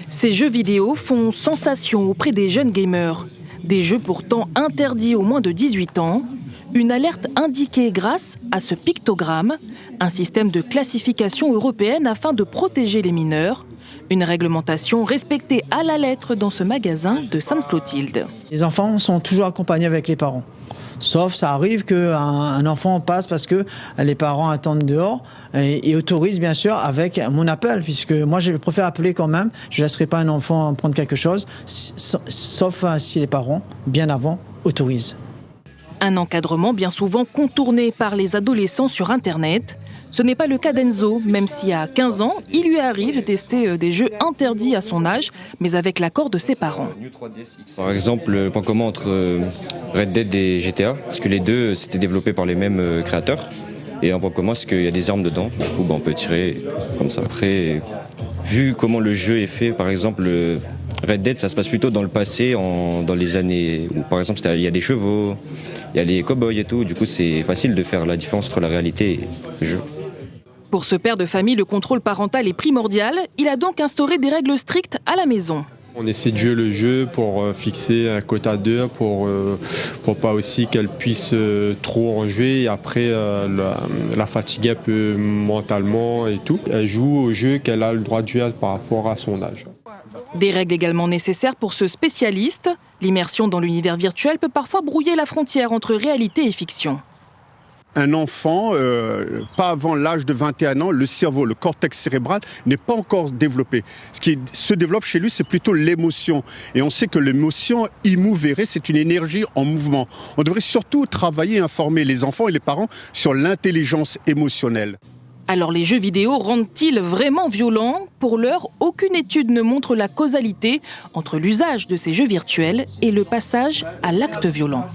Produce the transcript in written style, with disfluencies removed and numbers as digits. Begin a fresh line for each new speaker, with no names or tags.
Ces jeux vidéo font sensation auprès des jeunes gamers. Des jeux pourtant interdits aux moins de 18 ans. Une alerte indiquée grâce à ce pictogramme, un système de classification européenne afin de protéger les mineurs. Une réglementation respectée à la lettre dans ce magasin de Sainte-Clotilde.
Les enfants sont toujours accompagnés avec les parents. Sauf ça arrive qu'un enfant passe parce que les parents attendent dehors et autorisent bien sûr avec mon appel, puisque moi je préfère appeler quand même. Je ne laisserai pas un enfant prendre quelque chose, sauf si les parents, bien avant, autorisent.
Un encadrement bien souvent contourné par les adolescents sur Internet. Ce n'est pas le cas d'Enzo, même si à 15 ans, il lui arrive de tester des jeux interdits à son âge, mais avec l'accord de ses parents.
Par exemple, le point commun entre Red Dead et GTA, parce que les deux c'était développé par les mêmes créateurs. Et un point commun, c'est qu'il y a des armes dedans, du coup on peut tirer comme ça. Après, vu comment le jeu est fait, par exemple, Red Dead, ça se passe plutôt dans le passé, dans les années où, par exemple, il y a des chevaux, il y a les cow-boys et tout. Du coup, c'est facile de faire la différence entre la réalité et le jeu.
Pour ce père de famille, le contrôle parental est primordial. Il a donc instauré des règles strictes à la maison.
On essaie de jouer le jeu pour fixer un quota d'heures, pour pas aussi qu'elle puisse trop en jouer et après la fatiguer un peu mentalement et tout. Elle joue au jeu qu'elle a le droit de jouer par rapport à son âge.
Des règles également nécessaires pour ce spécialiste. L'immersion dans l'univers virtuel peut parfois brouiller la frontière entre réalité et fiction.
Un enfant, pas avant l'âge de 21 ans, le cerveau, le cortex cérébral n'est pas encore développé. Ce qui se développe chez lui, c'est plutôt l'émotion. Et on sait que l'émotion, immovere, c'est une énergie en mouvement. On devrait surtout travailler et informer les enfants et les parents sur l'intelligence émotionnelle.
Alors les jeux vidéo rendent-ils vraiment violents? Pour l'heure, aucune étude ne montre la causalité entre l'usage de ces jeux virtuels et le passage à l'acte violent.